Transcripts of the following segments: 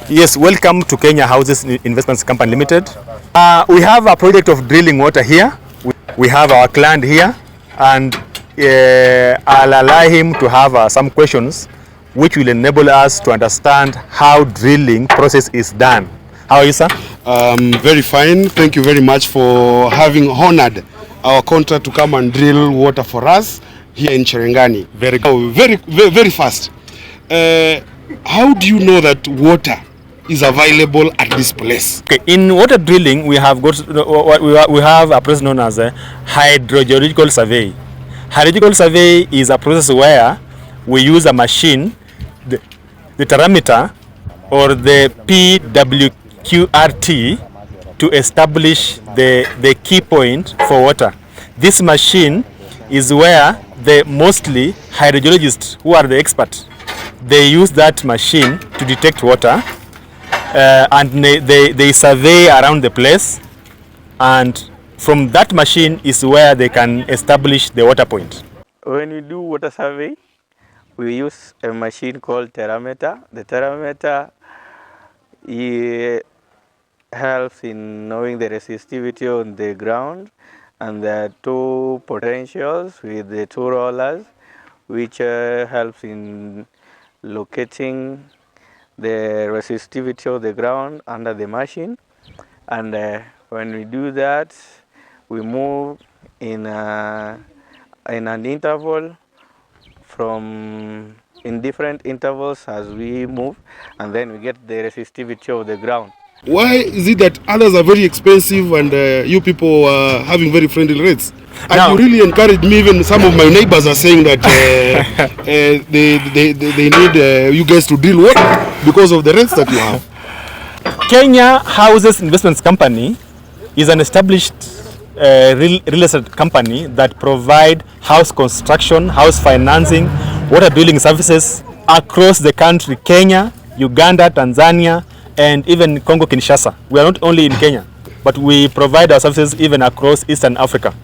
Yes, welcome to Kenya Houses Investments Company Limited. We have a project of drilling water here. We have our client here, and I'll allow him to have some questions which will enable us to understand how drilling process is done. How are you, sir? Very fine. Thank you very much for having honored our contract to come and drill water for us here in Cherengani. Very good. Very fast. How do you know that water is available at this place? Okay, in water drilling, we have a process known as a hydrogeological survey. Hydrogeological survey is a process where we use a machine, the thermometer or the PWQRT, to establish the key point for water. This machine is where the mostly hydrogeologists, who are the experts, they use that machine to detect water. And they survey around the place, and from that machine is where they can establish the water point. When we do water survey, we use a machine called thermometer. The thermometer helps in knowing the resistivity on the ground, and there are two potentials with the two rollers, which helps in locating the resistivity of the ground under the machine. And when we do that, we move in an interval in different intervals as we move, and then we get the resistivity of the ground. Why is it that others are very expensive and you people are having very friendly rates? And you really encourage me. Even some of my neighbors are saying that they need you guys to drill water because of the rates that you have. Kenya Houses Investments Company is an established real estate company that provide house construction, house financing, water drilling services across the country, Kenya, Uganda, Tanzania, and even Congo Kinshasa. We are not only in Kenya, but we provide our services even across Eastern Africa.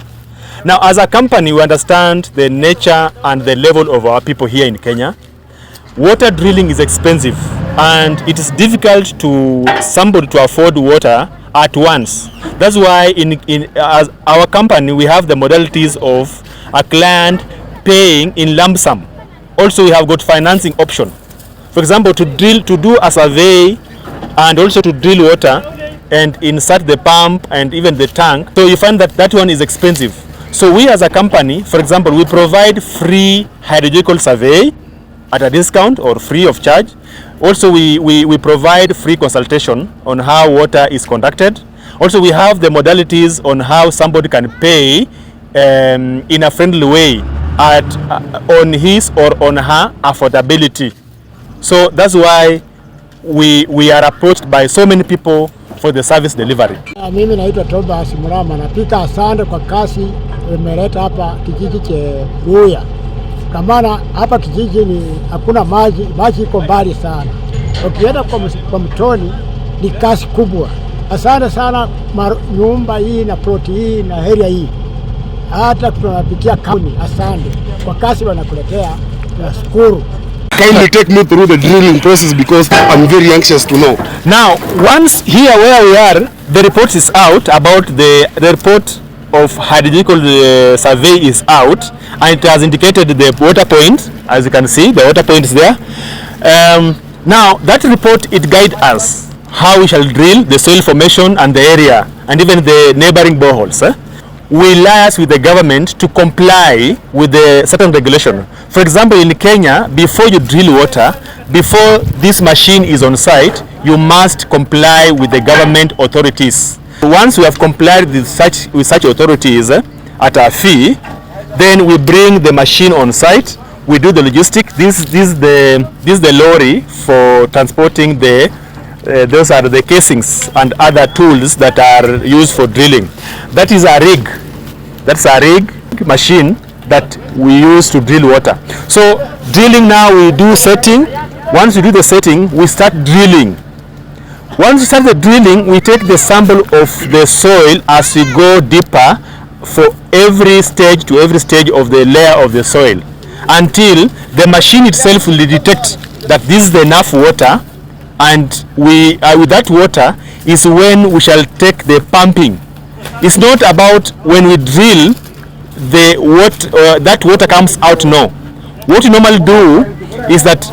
Now, as a company, we understand the nature and the level of our people here in Kenya. Water drilling is expensive, and it is difficult to somebody to afford water at once. That's why as our company, we have the modalities of a client paying in lump sum. Also, we have got financing option. For example, to do a survey and also to drill water and insert the pump and even the tank. So you find that one is expensive. So we as a company, for example, we provide free hydrogeological survey at a discount or free of charge. Also we provide free consultation on how water is conducted. Also we have the modalities on how somebody can pay in a friendly way on his or on her affordability. So that's why we are approached by so many people for the service delivery. Mimi naitwa Thomas Murama, napika asante kwa kasi umeleta hapa kijiji cha Ruya. Kamana hapa kijiji ni hakuna maji iko mbali sana. Ukienda kwa mtoni ni kasi kubwa. Asante sana nyumba hii na ploti hii na area hii. Hata tunapikia kauni, asante kwa kasi wanakuletea, tunashukuru. Kindly take me through the drilling process because I'm very anxious to know. Now, once here where we are, the report is out about the report of hydrogeological survey is out, and it has indicated the water point. As you can see, the water point is there. Now, that report, it guides us how we shall drill the soil formation and the area, and even the neighboring boreholes. We liaise with the government to comply with the certain regulation. For example, in Kenya, before you drill water, before this machine is on site, you must comply with the government authorities. Once we have complied with such authorities at a fee, then we bring the machine on site. We do the logistics. This is the lorry for transporting those are the casings and other tools that are used for drilling. That is a rig. That's a rig machine that we use to drill water. So drilling now, we do setting. Once we do the setting, we start drilling. Once we start the drilling, we take the sample of the soil as we go deeper for every stage of the layer of the soil, until the machine itself will detect that this is enough water and we with that water is when we shall take the pumping. It's not about when we drill that water comes out. No, what we normally do is that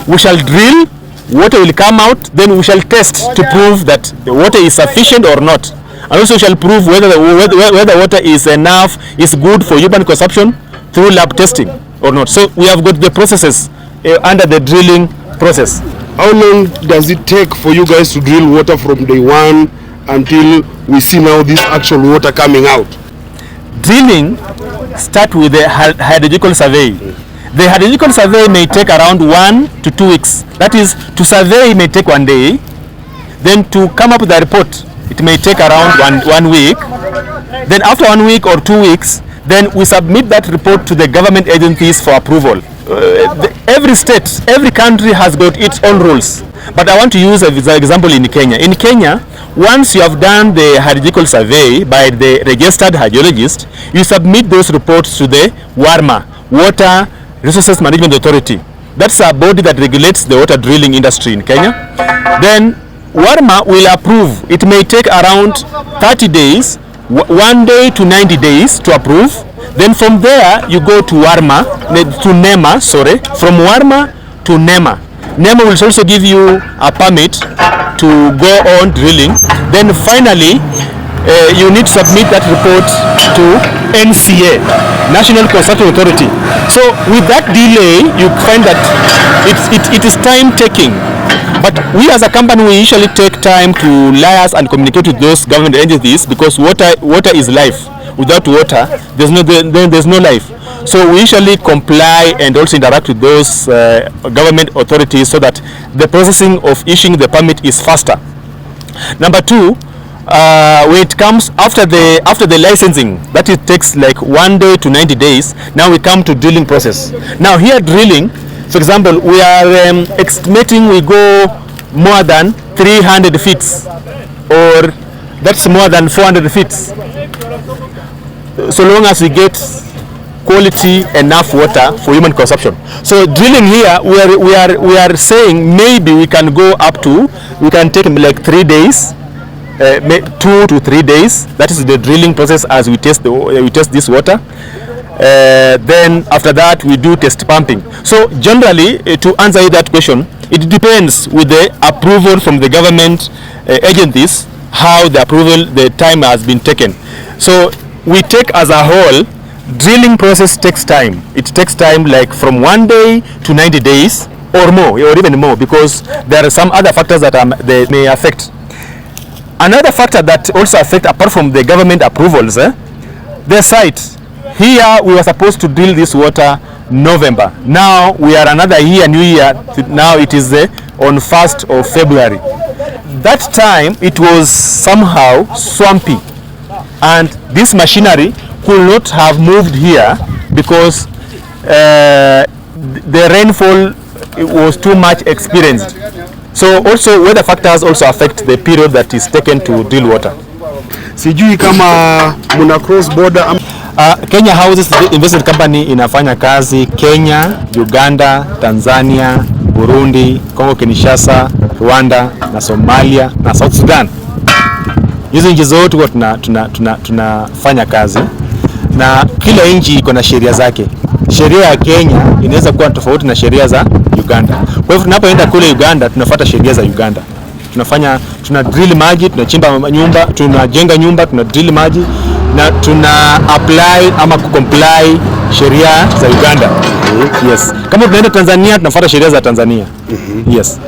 we shall drill, water will come out, then we shall test to prove that the water is sufficient or not, and also we shall prove whether the water is enough, is good for human consumption through lab testing or not. So we have got the processes under the drilling process. How long does it take for you guys to drill water from day one until we see now this actual water coming out? Drilling start with the hydrogeological survey. The hydrogeological survey may take around 1 to 2 weeks. That is, to survey may take 1 day, then to come up with a report it may take around one week. Then after 1 week or 2 weeks, then we submit that report to the government agencies for approval. Every state, every country has got its own rules, but I want to use an example in Kenya. In Kenya, once you have done the hydrological survey by the registered hydrologist, you submit those reports to the WARMA, Water Resources Management Authority. That's a body that regulates the water drilling industry in Kenya. Then WARMA will approve. It may take around 30 days, 1 day to 90 days to approve. Then from there you go to NEMA, from WARMA to NEMA. NEMA will also give you a permit to go on drilling. Then finally you need to submit that report to NCA, National Construction Authority. So with that delay, you find that it is time taking. But we as a company, we usually take time to liaise and communicate with those government agencies, because water is life. Without water, there's no life. So we usually comply and also interact with those government authorities so that the processing of issuing the permit is faster. Number two, when it comes after the licensing, that it takes like 1 day to 90 days. Now we come to drilling process. Now here drilling, for example, we are estimating we go more than 300 feet, or that's more than 400 feet, so long as we get quality enough water for human consumption. So drilling here, we are saying maybe we can go up to, we can take like 3 days, 2 to 3 days. That is the drilling process as we test this water. Then after that we do test pumping. So generally, to answer that question, it depends with the approval from the government agencies, how the time has been taken. So we take as a whole, drilling process takes time. It takes time like from 1 day to 90 days or more, or even more, because there are some other factors that they may affect. Another factor that also affect, apart from the government approvals, the site. Here we were supposed to drill this water November. Now we are another year, new year. Now it is on 1st of February. That time it was somehow swampy, and this machinery could not have moved here because the rainfall was too much experienced. So also weather factors also affect the period that is taken to drill water. Sijui kama muna cross border Kenya Houses Investment Company inafanya kazi Kenya, Uganda, Tanzania, Burundi, Kongo Kinshasa, Rwanda na Somalia na South Sudan. Hizo nchi zote tunafanya kazi, na kila nchi iko na sheria zake. Sheria ya Kenya inaweza kuwa tofauti na sheria za Uganda. Kwa hivyo tunapoenda kule Uganda tunafuata sheria za Uganda. Tuna drill maji, tunachimba nyumba, tunajenga nyumba, tuna drill maji na tuna apply ama kucomply sheria za Uganda. Yes. Kama tunaenda Tanzania tunafuata sheria za Tanzania. Yes.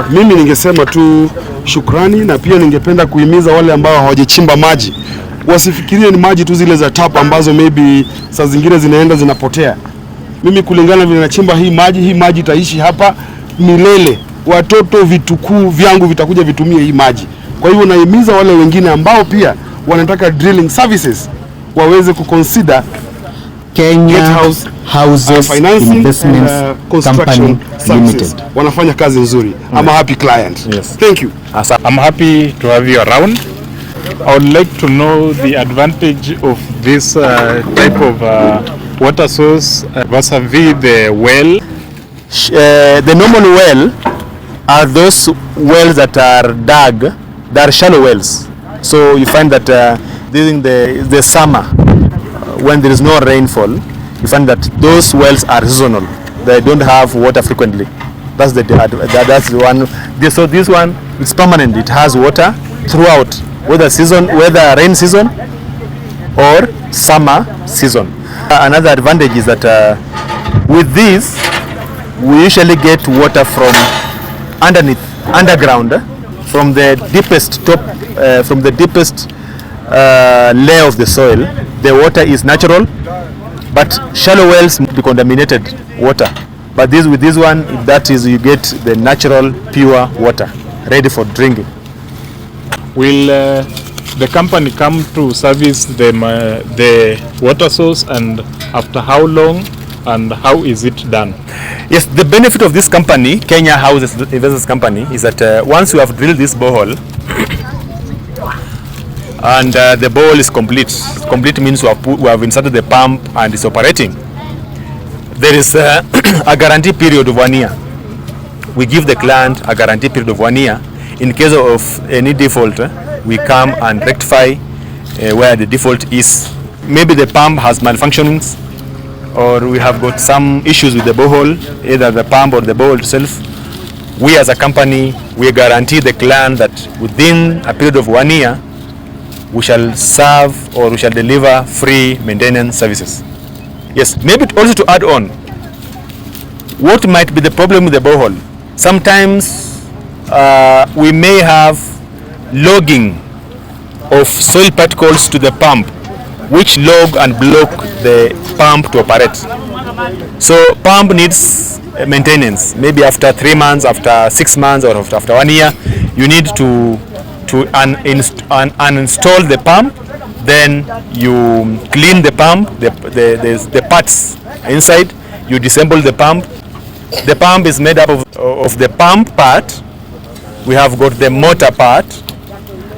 Mimi ningesema tu shukrani, na pia ningependa kuhimiza wale ambao hawajachimba maji wasifikirie ni maji tu zile za tap ambazo maybe saa zingine zinaenda zinapotea. Mimi kulingana vile nachimba hii maji itaishi hapa milele. Watoto vitukuu vyangu vitakuja vitumie hii maji. Kwa hiyo nahimiza wale wengine ambao pia wanataka drilling services waweze kuconsider Kenya Houses Investment Company Limited. Wanafanya kazi nzuri. I'm a happy client. Yes. Thank you. I'm happy to have you around. I would like to know the advantage of this type of water source vis-a-vis the well. The normal well, are those wells that are dug, they are shallow wells. So you find that during the summer, when there is no rainfall, you find that those wells are seasonal. They don't have water frequently. That's the one. So this one is permanent. It has water throughout, whether rain season or summer season. Another advantage is that with this, we usually get water from underground, from the deepest layer of the soil. The water is natural, but shallow wells be contaminated water. But with this one, that is, you get the natural pure water ready for drinking. Will the company come to service the water source, and after how long, and how is it done? Yes, the benefit of this company, Kenya Houses Investments Company, is that once you have drilled this borehole and the borehole is complete. Complete means we have inserted the pump and it's operating. There is a guarantee period of 1 year. We give the client a guarantee period of 1 year. In case of any default, we come and rectify where the default is. Maybe the pump has malfunctionings, or we have got some issues with the borehole, either the pump or the borehole itself. We as a company, we guarantee the client that within a period of 1 year, we shall serve or we shall deliver free maintenance services. Yes, maybe also to add on, what might be the problem with the borehole? Sometimes we may have logging of soil particles to the pump, which log and block the pump to operate. So pump needs maintenance. Maybe after 3 months, after 6 months, or after 1 year, you need to uninstall the pump. Then you clean the pump, the parts inside. You disassemble the pump. The pump is made up of the pump part. We have got the motor part,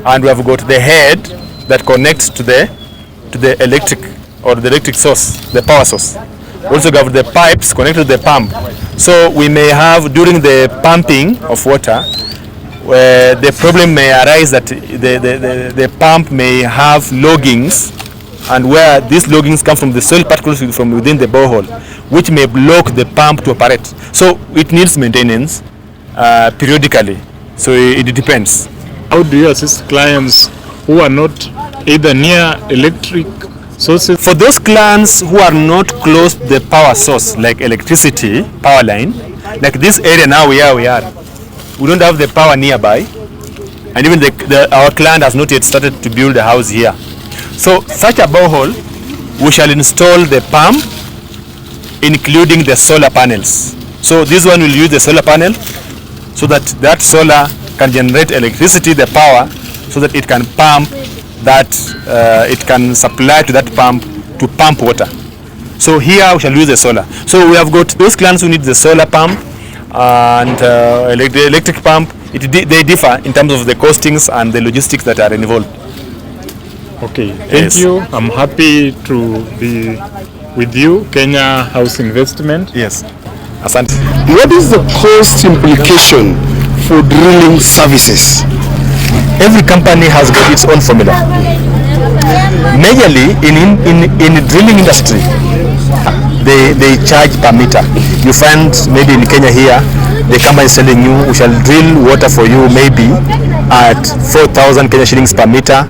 and we have got the head that connects to the electric or the electric source, the power source. Also got the pipes connected to the pump. So we may have, during the pumping of water, where the problem may arise that the pump may have loggings, and where these loggings come from the soil particles from within the borehole, which may block the pump to operate. So it needs maintenance periodically. So it depends. How do you assist clients who are not either near electric sources? For those clients who are not close to the power source, like electricity, power line, like this area now we are. We don't have the power nearby, and even our client has not yet started to build a house here. So such a borehole, we shall install the pump, including the solar panels. So this one will use the solar panel, so that solar can generate electricity, the power, so that it can pump that, it can supply to that pump to pump water. So here we shall use the solar. So we have got those clients who need the solar pump and the electric pump. They differ in terms of the costings and the logistics that are involved. Okay, thank you. I'm happy to be with you, Kenya House Investment. Yes. Asante. What is the cost implication for drilling services? Every company has got its own formula. Majorly in the drilling industry, they charge per meter. You find maybe in Kenya here, the company is telling you, we shall drill water for you maybe at 4,000 Kenya shillings per meter,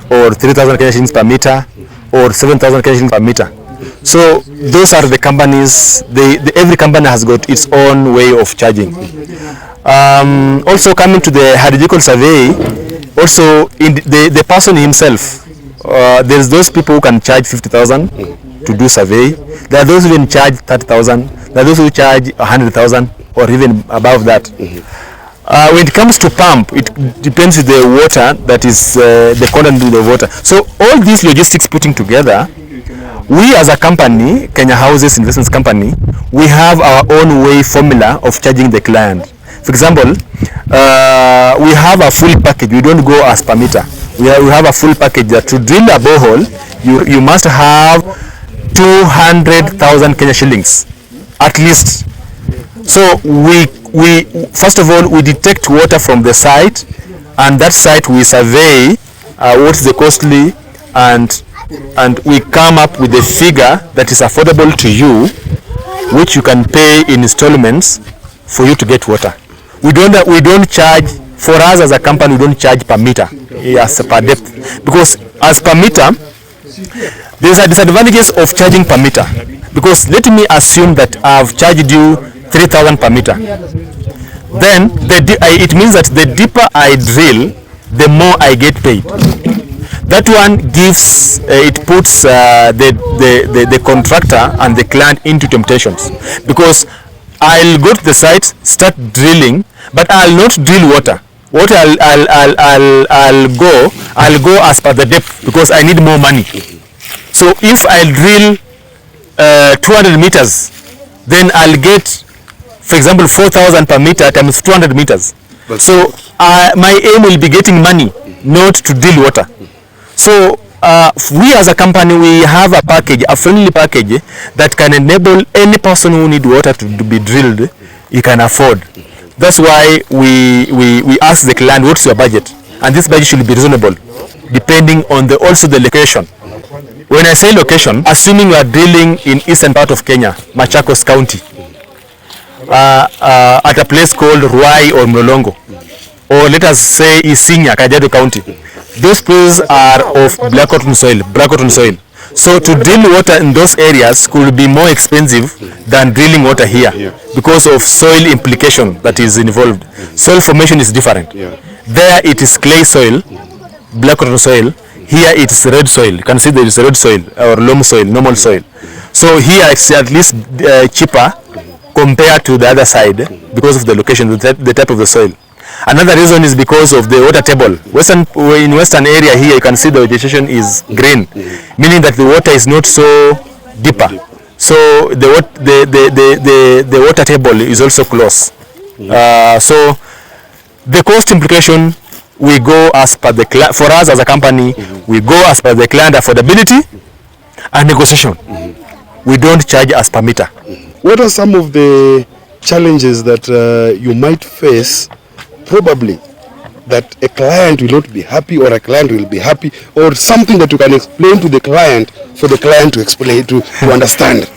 or 3,000 Kenya shillings per meter, or 7,000 Kenya shillings per meter. So those are the companies. Every company has got its own way of charging. Also coming to the hydrogeological survey, also in the person himself, there's those people who can charge 50,000 to do survey. There are those who even charge 30,000. There are those who charge 100,000 or even above that. When it comes to pump, it depends on the water that is the content of the water. So all these logistics putting together, we as a company, Kenya Houses Investments Company, we have our own way formula of charging the client. For example, we have a full package. We don't go as per meter. We have a full package that to drill a borehole, you must have 200,000 Kenya shillings at least. So we first of all we detect water from the site, and that site we survey what's the costly, and we come up with a figure that is affordable to you, which you can pay in installments for you to get water. We don't charge, for us as a company, we don't charge per meter, yes, per depth, because as per meter there's a disadvantages of charging per meter, because let me assume that I've charged you 3,000 per meter, then it means that the deeper I drill, the more I get paid. That one gives it puts the contractor and the client into temptations, because I'll go to the site, start drilling, but I'll not drill water. What I'll go as per the depth, because I need more money. So if I drill 200 meters, then I'll get, for example, 4,000 per meter times 200 meters. So my aim will be getting money, not to drill water. So we as a company, we have a package, a friendly package that can enable any person who need water to be drilled, he can afford. That's why we ask the client, what's your budget? And this budget should be reasonable, depending on also the location. When I say location, assuming you are drilling in eastern part of Kenya, Machakos County, at a place called Ruai or Mlolongo, or let us say Isinya, Kajiado County, those places are of black cotton soil. So to drill water in those areas could be more expensive than drilling water here, because of soil implication that is involved. Soil formation is different. There it is clay soil, black cotton soil. Here it is red soil. You can see there is red soil or loam soil, normal soil. So here it's at least cheaper compared to the other side, because of the location, the type of the soil. Another reason is because of the water table. In western area here, you can see the vegetation is green, meaning that the water is not so deeper. So the water table is also close. So the cost implication, we go as per the client. For us as a company, we go as per the client affordability and negotiation. We don't charge as per meter. What are some of the challenges that you might face, probably, that a client will not be happy or a client will be happy, or something that you can explain to the client for the client to explain, to understand?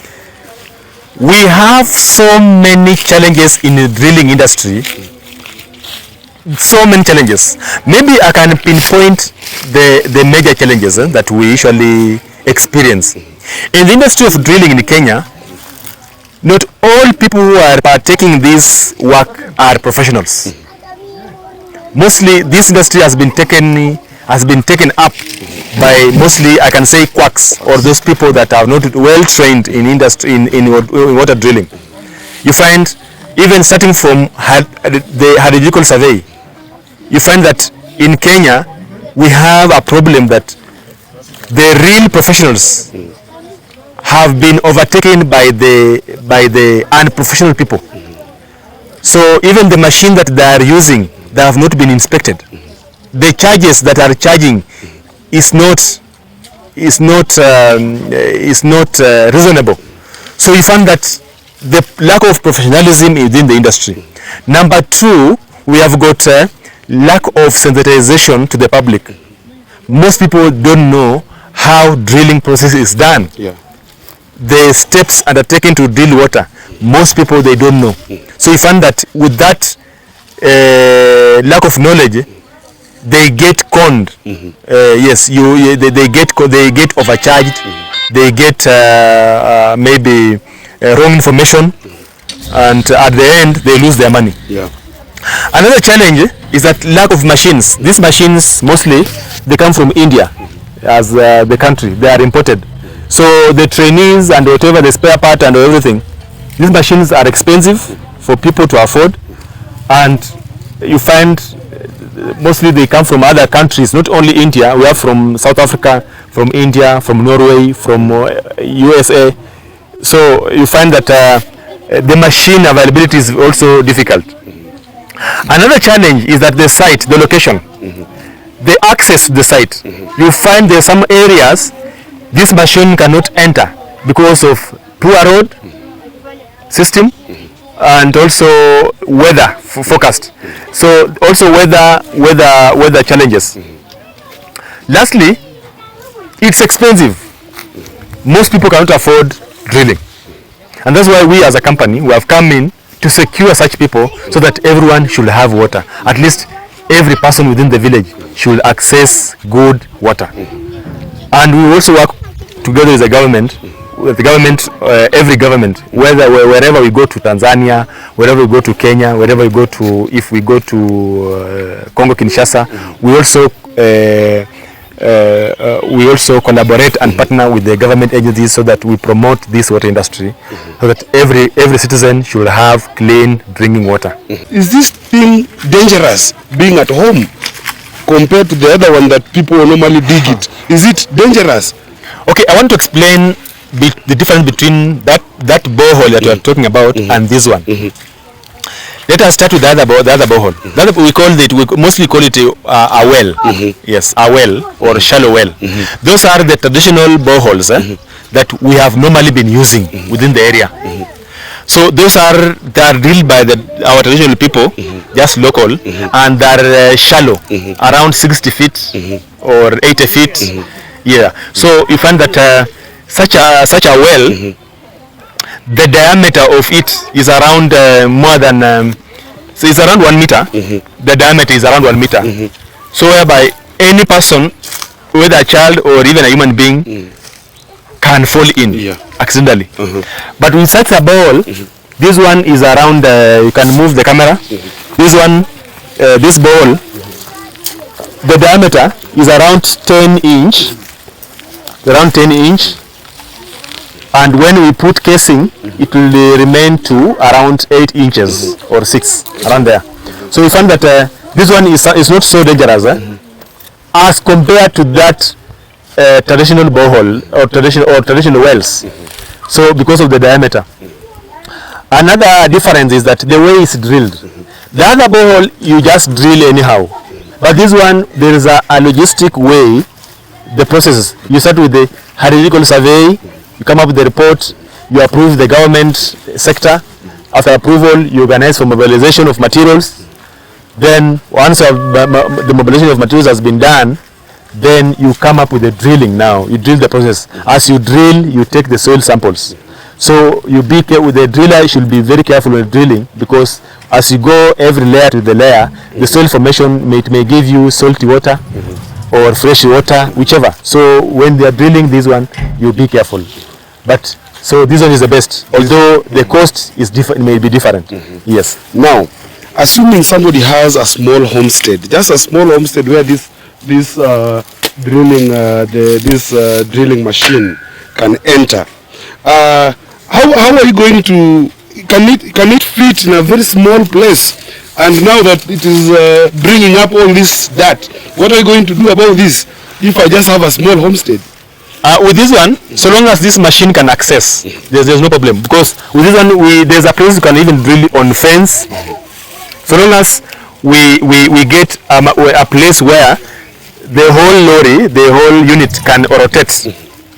We have so many challenges in the drilling industry. So many challenges. Maybe I can pinpoint the major challenges that we usually experience. In the industry of drilling in Kenya, not all people who are partaking in this work are professionals. Mostly this industry has been taken up by, mostly I can say, quacks, or those people that are not well trained in industry in water drilling. You find, even starting from the hydrogeological survey, you find that in Kenya we have a problem that the real professionals have been overtaken by the unprofessional people. So even the machine that they are using, they have not been inspected. The charges that are charging is not reasonable. So you find that the lack of professionalism within the industry. Number two, we have got lack of sensitization to the public. Most people don't know how drilling process is done. The steps undertaken to drill water, most people, they don't know. So you find that with that lack of knowledge, they get conned. Yes, they get overcharged. They get maybe wrong information, and at the end they lose their money. Another challenge is that lack of machines. These machines mostly they come from India as the country. They are imported. So the trainees and whatever, the spare part and everything, these machines are expensive for people to afford, and you find mostly they come from other countries, not only India. We have from South Africa, from India, from Norway, from USA. So you find that the machine availability is also difficult. Another challenge is that the site, the location, the access to the site. You find there are some areas this machine cannot enter because of poor road system and also weather forecast. So also weather challenges. Lastly, it's expensive. Most people cannot afford drilling, and that's why we as a company, we have come in to secure such people so that everyone should have water. At least every person within the village should access good water. And we also work together with the government, every government, wherever we go to Tanzania, wherever we go to Kenya, wherever we go to, if we go to Congo Kinshasa, we also collaborate and partner with the government agencies so that we promote this water industry, so that every citizen should have clean drinking water. Is this thing dangerous, being at home, compared to the other one that people normally dig it? Is it dangerous? Okay, I want to explain the difference between that borehole that we are talking about and this one. Let us start with the other borehole. We mostly call it a well. Yes, a well or a shallow well. Those are the traditional boreholes that we have normally been using within the area. So those are drilled by our traditional people, just local, and they are shallow, around 60 feet or 80 feet. Yeah. So you find that such a well, the diameter of it is around more than so it's around 1 meter. The diameter is around 1 meter. So whereby any person, whether a child or even a human being, can fall in accidentally. But with such a ball, this one is around, you can move the camera. This one, this ball, the diameter is around 10 inch. Around 10 inch. And when we put casing, it will remain to around 8 inches or 6, around there. So we found that this one is not so dangerous as compared to that traditional borehole or traditional wells. So because of the diameter. Another difference is that the way it's drilled. The other borehole you just drill anyhow, but this one there is a logistic way. The process, you start with the hydrogeological survey. You come up with the report, you approve the government sector. After approval, you organize for mobilization of materials. Then once the mobilization of materials has been done, then you come up with the drilling now. You drill the process. As you drill, you take the soil samples. So you be careful with the driller, you should be very careful with drilling, because as you go every layer to the layer, the soil formation may give you salty water or fresh water, whichever. So when they are drilling this one, you be careful. But so this one is the best, although the cost is different, may be different. Yes. Now, assuming somebody has a small homestead, just a small homestead where this drilling machine can enter, how are you going to? Can it fit in a very small place? And now that it is bringing up all this dirt, what are you going to do about this if I just have a small homestead? With this one, so long as this machine can access, there's no problem. Because with this one, there's a place you can even drill on fence. So long as we get a place where the whole lorry, the whole unit can rotate,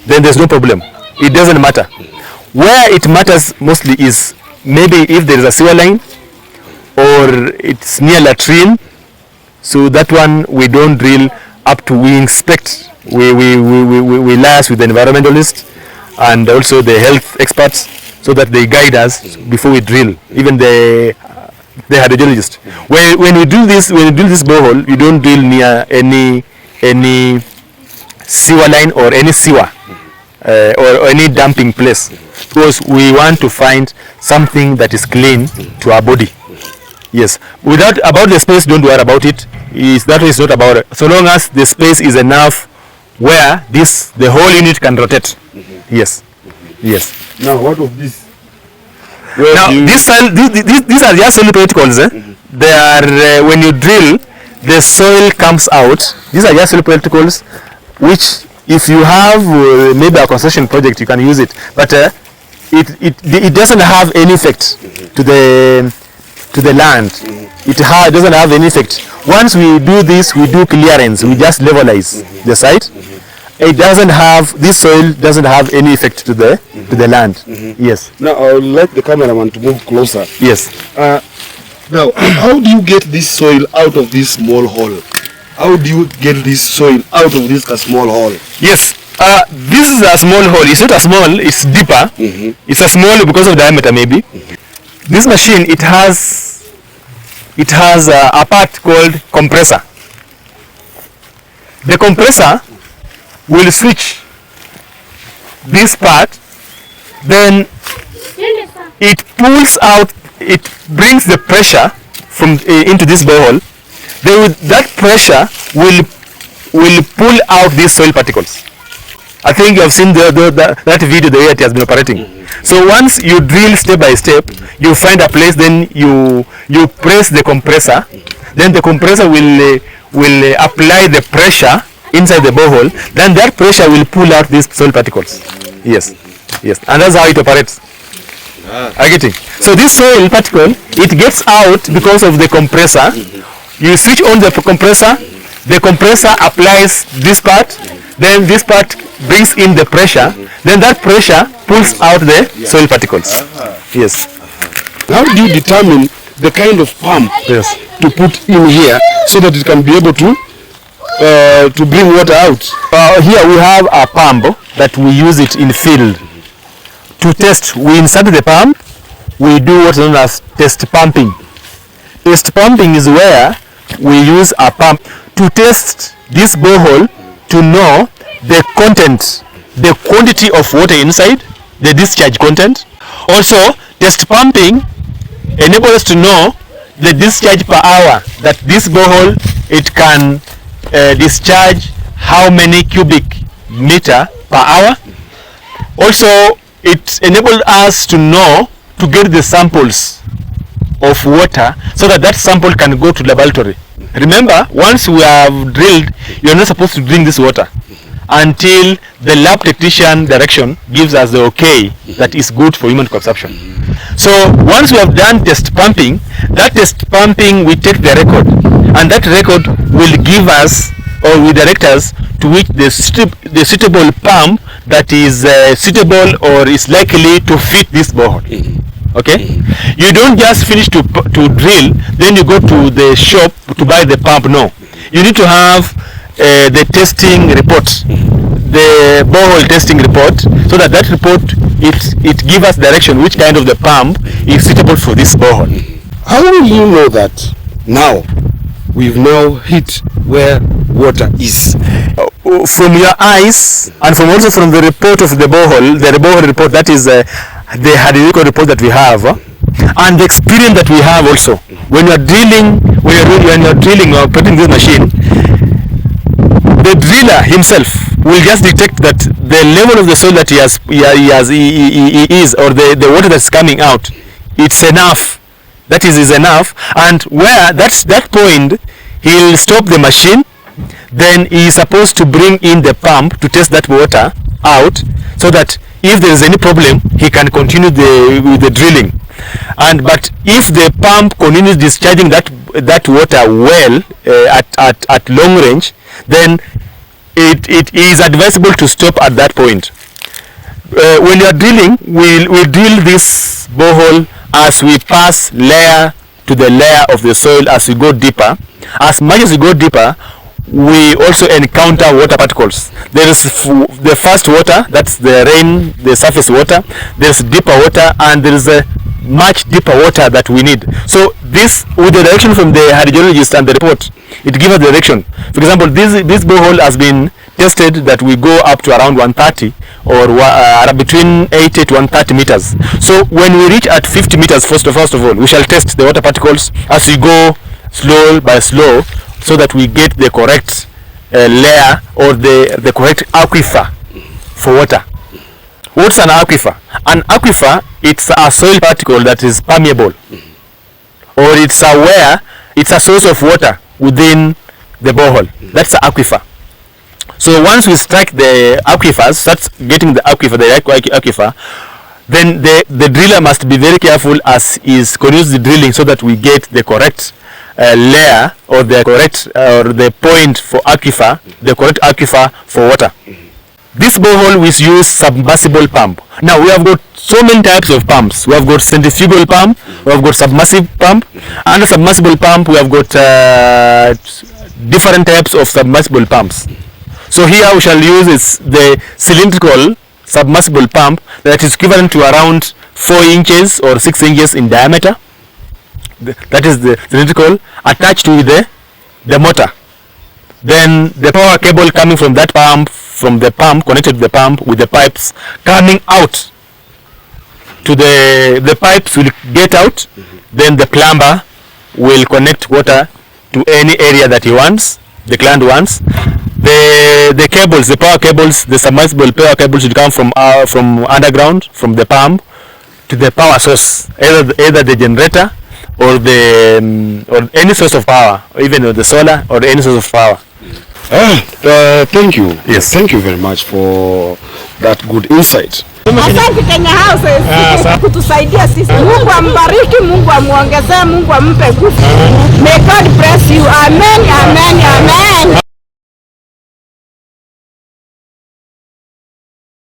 then there's no problem. It doesn't matter. Where it matters mostly is maybe if there is a sewer line or it's near latrine. So that one we don't drill up to, we inspect. We liaise with the environmentalist and also the health experts, so that they guide us before we drill. Even the hydrogeologist. When we do this borehole, you don't drill near any sewer line or any sewer or any dumping place, because we want to find something that is clean to our body. Yes. About the space, don't worry about it. That is not about it. So long as the space is enough where the whole unit can rotate. Yes. Yes. Now what of this? Now these are just soil particles. They are when you drill, the soil comes out. These are just soil particles, which if you have maybe a construction project, you can use it. But it doesn't have any effect to the land. It doesn't have any effect. Once we do this, we do clearance. We just levelize the site. it doesn't have, this soil doesn't have any effect to the land. Yes. Now I would like the cameraman to move closer. Yes. Now, how do you get this soil out of this small hole? How do you get this soil out of this small hole? Yes. This is a small hole. It's not a small, it's deeper. It's a small because of diameter maybe. This machine, it has a part called compressor. The compressor will switch this part, then it pulls out, it brings the pressure from into this borehole. Then that pressure will pull out these soil particles. I think you have seen that video the way it has been operating. So once you drill step by step, you find a place, then you press the compressor, then the compressor will apply the pressure inside the borehole, then that pressure will pull out these soil particles. Yes, yes, and that's how it operates. Are you getting? So this soil particle, it gets out because of the compressor. You switch on the compressor applies this part, then this part brings in the pressure, then that pressure pulls out the soil particles. Yes. How do you determine the kind of pump to put in here so that it can be able to bring water out? Here we have a pump that we use it in field to test. We insert the pump, we do what's known as test pumping. Test pumping is where we use a pump to test this borehole to know the content, the quantity of water inside, the discharge content. Also, test pumping enables us to know the discharge per hour, that this borehole, it can discharge how many cubic meter per hour. Also, it enables us to know, to get the samples of water so that sample can go to laboratory. Remember, once we have drilled, you are not supposed to drink this water until the lab technician direction gives us the okay that is good for human consumption. So once we have done test pumping, that test pumping, we take the record, and that record will give us, or will direct us to which the suitable pump that is suitable or is likely to fit this borehole. Okay, you don't just finish to drill, then you go to the shop to buy the pump. No, you need to have the testing report, the borehole testing report, so that report it gives us direction which kind of the pump is suitable for this borehole. How will you know that now we've now hit where water is? From your eyes, and also from the report of the borehole report, that is the hydrogeological report that we have, and the experience that we have also. When you are drilling, or operating this machine, the driller himself will just detect that the level of the soil that he is, or the water that's coming out, it's enough. That is enough, and where that point, he'll stop the machine. Then he is supposed to bring in the pump to test that water out, so that if there is any problem, he can continue with the drilling. But if the pump continues discharging that water well at long range, then it is advisable to stop at that point. When you are drilling, we'll drill this borehole as we pass layer to the layer of the soil as we go deeper. As much as we go deeper, we also encounter water particles. There is the first water, that's the rain, the surface water. There's deeper water, and there is a much deeper water that we need. So this, with the direction from the hydrogeologist and the report, it gives us direction. For example, this borehole has been tested that we go up to around 130 or between 80 to 130 meters. So when we reach at 50 meters, first of all, we shall test the water particles as we go slow by slow, so that we get the correct layer or the correct aquifer for water. What's an aquifer? An aquifer, it's a soil particle that is permeable, or it's a source of water within the borehole. That's the aquifer. So once we strike the aquifers, start getting the aquifer, then the driller must be very careful as is continues the drilling, so that we get the correct layer or the correct or the point for aquifer, the correct aquifer for water. This borehole we use submersible pump. Now we have got so many types of pumps. We have got centrifugal pump, we have got submersible pump. Under submersible pump we have got different types of submersible pumps. So here we shall use is the cylindrical submersible pump that is equivalent to around 4 inches or 6 inches in diameter. That is the cylindrical, attached with the motor. Then the power cable coming from that pump, connected to the pump with the pipes coming out to the pipes will get out. Then the plumber will connect water to any area that he wants, the client wants. The cables, the power cables, the submersible power cables should come from underground, from the pump to the power source, either the generator or any source of power, even the solar or any source of power. Thank you. Yes. Thank you very much for that good insight. Asante Kenya Houses kutusaidia sisi. Mungu ambariki, Mungu amuongezee, Mungu ampe nguvu. May God bless you. Amen, amen, amen.